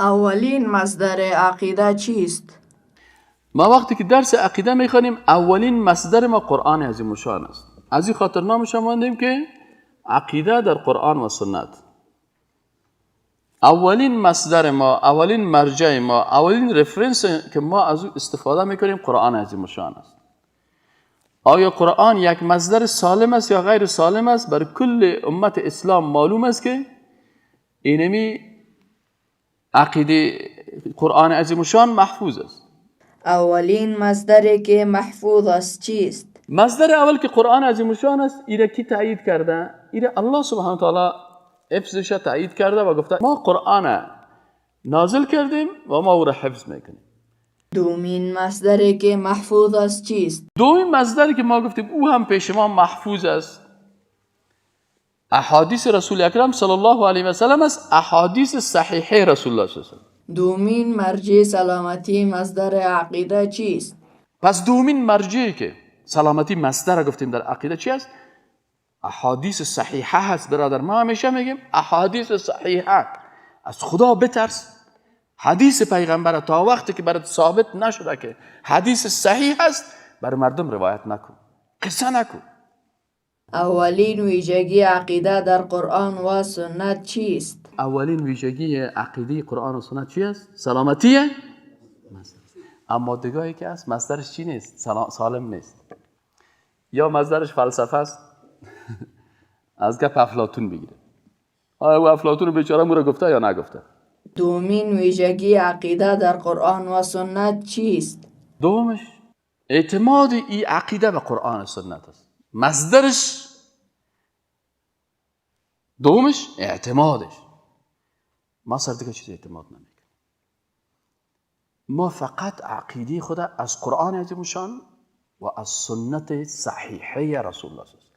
اولین مصدر عقیده چیست؟ ما وقتی که درس عقیده میخوانیم اولین مصدر ما قرآن عظیم الشان است. از این خاطر نامش ماندیم که عقیده در قرآن و سنت. اولین مصدر ما، اولین مرجع ما، اولین رفرنس که ما از او استفاده میکنیم قرآن عظیم الشان است. آیا قرآن یک مصدر سالم است یا غیر سالم است؟ بر کل امت اسلام معلوم است که اینمی عقیده قرآن عظیم الشان محفوظ است. اولین مصدری که محفوظ است چیست؟ مصدر اول که قرآن عظیم الشان است، ایره کی تایید کرده؟ ایره الله سبحانه و تعالی حفظش تایید کرده و گفته ما قرآن نازل کردیم و ما او را حفظ میکنیم. دومین مصدری که محفوظ است چیست؟ دومین مصدری که ما گفتیم او هم پیش ما محفوظ است، احادیث رسول اکرم صلی الله علیه و سلم است، احادیث صحیحه رسول الله صلی الله علیه و سلم. دومین مرجع سلامتی مصدر عقیده چیست؟ پس دومین مرجعی که سلامتی مصدر گفتیم در عقیده چی است؟ احادیث صحیحه هست. برادر ما همیشه میگیم احادیث صحیحه، از خدا بترس. حدیث پیغمبر تا وقتی که برات ثابت نشده که حدیث صحیح است بر مردم روایت نکن، قصه نکن. اولین ویژگی عقیده در قرآن و سنت چیست؟ اولین ویژگی عقیده قرآن و سنت چی است؟ سلامتیه. اما دیگاهی که است مصدرش چی نیست؟ سالم نیست. یا مصدرش فلسفه است از گپ افلاطون بگیره. آیا او افلاطون بیچاره مو را گفته یا نگفته؟ دومین ویژگی عقیده در قرآن و سنت چیست؟ دومش اعتماد این عقیده به قرآن و سنت است. مصدرش دومش اعتمادش. ما سر دیگه چیز اعتماد نمیکنیم. ما فقط عقیده خود از قرآن عظیم الشان و از سنت صحیحه رسول الله صلی الله علیه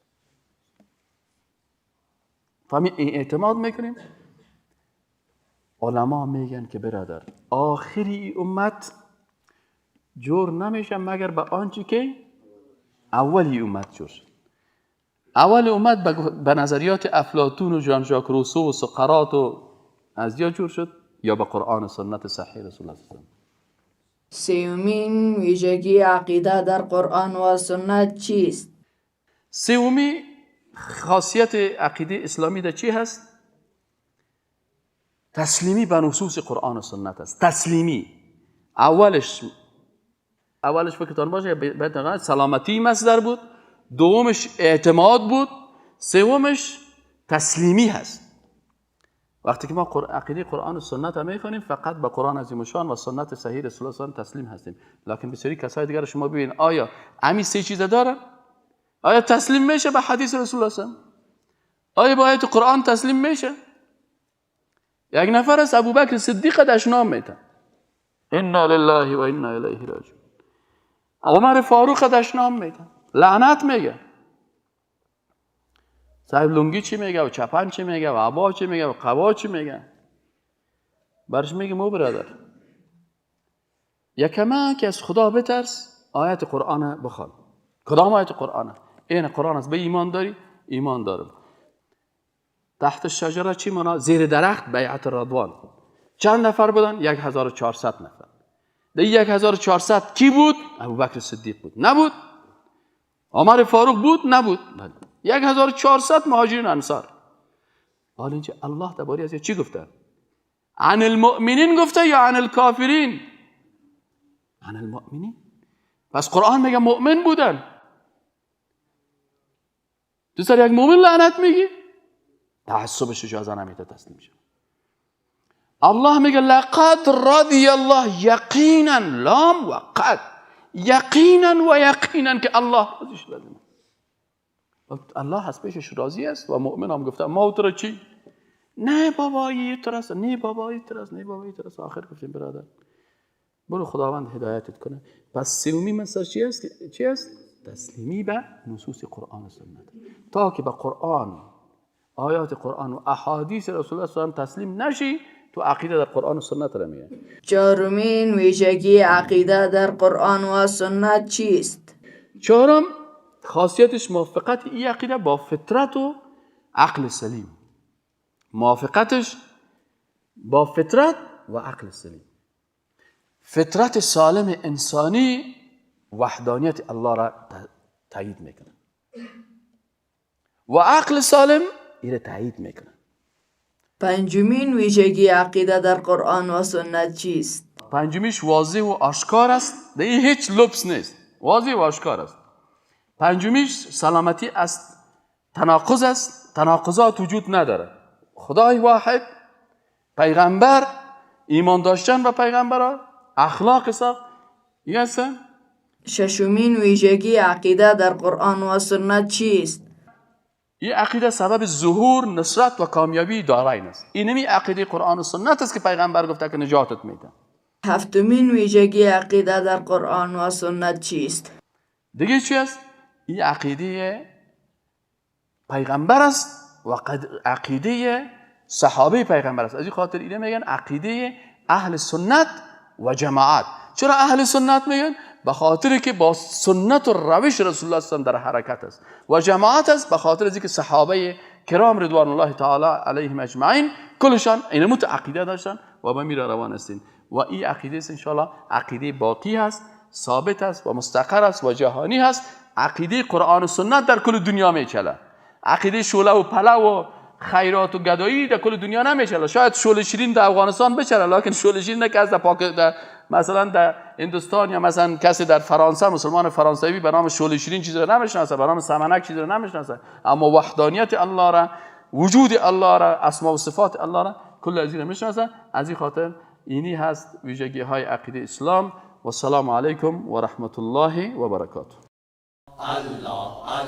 و فهمید؟ این اعتماد میکنیم. علما میگن که برادر آخری امت جور نمیشه مگر به آنچه که اولی امت جور شد. اول امت به نظریات افلاطون و ژان ژاک روسو و سقراط و از یا جور شد یا به قرآن و سنت صحیح رسول الله صلی الله علیه و سومین ویژگی عقیده در قرآن و سنت چیست؟ سومی خاصیت عقیده اسلامی در چی هست؟ تسلیمی به نصوص قرآن و سنت است. تسلیمی اولش فکرتان باشه باید سلامتی مصدر بود، دومش اعتماد بود، سومش تسلیمی هست. وقتی که ما عقیده قرآن و سنت هم میخوانیم فقط به قرآن عظیم الشان و سنت صحیح رسول الله صلی الله علیه و تسلیم هستیم. لکن بسیاری کسای دیگر شما ببین آیا همین سه چیز داره؟ آیا تسلیم میشه به حدیث رسول الله صلی الله علیه و آیا به آیت قرآن تسلیم میشه؟ یک نفر از ابوبکر صدیق داش نام میده انا لله و انا الیه راجعون. عمر فاروق داش نام میده لعنت میگه. صاحب لنگی چی میگه و چپن چی میگه و عبا چی میگه و قبا چی میگه؟ برش میگه مو برادر یکمه که از خدا بترس، آیت قرآن بخوان. کدام آیت قرآن؟ این قرآن است. به ایمان داری؟ ایمان دارم. تحت شجره چی مانا؟ زیر درخت بیعت رضوان. چند نفر بودن؟ 1400 نفر. در 1400 کی بود؟ ابوبکر صدیق بود؟ نبود. عمر فاروق بود؟ نبود. 1400 مهاجرین انصار. حالا اینجا الله درباره از چی گفته؟ عن المؤمنین گفته یا عن الکافرین؟ عن المؤمنین. پس قرآن میگه مؤمن بودن. تو سر یک مؤمن لعنت میگی؟ تعصبش اجازه نمیده تسلیم شه. الله میگه لقد رضی الله یقینا لام و قد یقینا و یقینا که الله ازش راضی. الله از پیشش راضی است و مؤمن هم گفته ما تو را چی؟ نه بابا این ترس، نه بابا این ترس، نه بابا این ترس. آخر گفتیم برادر برو خداوند هدایتت کنه. پس سومی مسئله چی است؟ چی است؟ تسلیمی به نصوص قرآن و سنت. تا که به قرآن، آیات قرآن و احادیث رسول الله صلی الله علیه و تسلیم نشی تو عقیده در قرآن و سنت را میه. چهارمین ویژگی عقیده در قرآن و سنت چیست؟ چهارم خاصیتش موافقت این عقیده با فطرت و عقل سلیم. موافقتش با فطرت و عقل سلیم. فطرت سالم انسانی وحدانیت الله را تایید میکنه و عقل سالم این را تایید میکنه. پنجمین ویژگی عقیده در قرآن و سنت چیست؟ پنجمیش واضح و آشکار است، دیگه هیچ لبس نیست، واضح و آشکار است. پنجمیش سلامتی از تناقض است، تناقضات وجود نداره. خدای واحد، پیغمبر، ایمان داشتن به پیغمبر، اخلاق ساخت یسه. ششمین ویژگی عقیده در قرآن و سنت چیست؟ این عقیده سبب ظهور، نصرت و کامیابی دارین است. اینمی عقیده قرآن و سنت است که پیغمبر گفته که نجاتت میده. هفتمین ویژگی عقیده در قرآن و سنت چیست؟ دیگه چی است؟ این عقیده پیغمبر است و عقیده صحابه پیغمبر است. از این خاطر اینه میگن عقیده اهل سنت و جماعت. چرا اهل سنت میگن؟ به خاطر که با سنت و روش رسول الله صلی الله علیه و در حرکت است. و جماعت است به خاطر از اینکه صحابه کرام رضوان الله تعالی علیهم اجمعین کلشان این عقیده داشتن و به میرا روان هستین. و این عقیده است ان شاء الله عقیده باقی است، ثابت است و مستقر است و جهانی است. عقیده قرآن و سنت در کل دنیا میچله. عقیده شوله و پله و خیرات و گدایی در کل دنیا نمیچله. شاید شوله شیرین در افغانستان بچله، لکن شوله شیرین که از در مثلا در هندوستان یا مثلا کسی در فرانسه، مسلمان فرانسوی به نام شوله شیرین چیزی رو نمیشناسه، به نام سمنک چیزی رو نمیشناسه. اما وحدانیت الله را، وجود الله را، اسما و صفات الله را کل از این میشناسه. از این خاطر اینی هست ویژگی های عقیده اسلام. و السلام علیکم و رحمت الله و برکاته.